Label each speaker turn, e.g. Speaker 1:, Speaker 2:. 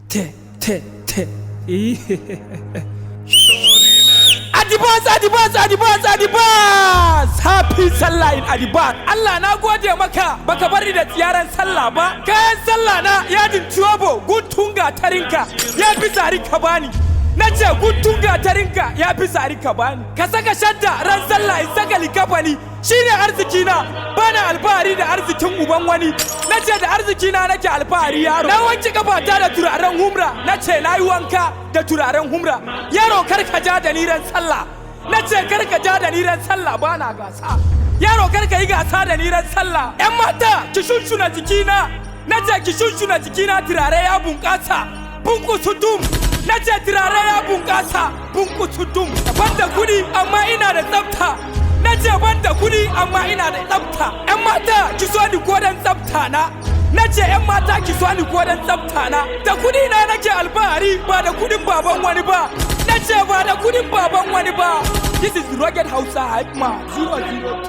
Speaker 1: te. Adibas! Happy Sallah in Adibas! Allah na gode maka baka bari da ziyaran sallah ba. Kayan sallah na yadin tuwabo guntun gatarinka ya fi sari ka bani. Nace guntun gatarinka ya fi sari ka bani. Ka saka shadda ran sallah in saka likafani shine arziki na. Bana alfahari da arzikin uban wani. Nace da arziki na nake alfahari yaro. Na wanke kafata da turaren humra. Nace nayi wanka da turaren humra. Yaro karka ja da ni ran sallah. Nace karka ja da ni ran sallah bana gasa. Yaro karka yi gasa da ni ran sallah. Yan mata ki shunshuna jikina. Nace ki shunshuna jikina turare ya bunkasa. Bunku sudum. Nace turare ya bunkasa. Bunku sudum. Banda kudi amma ina da tsafta. Nace banda kudi amma ina da tsafta. Yan mata ki so ni kodan tsafta na. Nace yan mata ki so ni kodan tsafta na. Da kudi na nake alfahari ba da kudin baban wani ba. Nace ba da kudin baban wani ba. This is rugged Hausa hype man 002.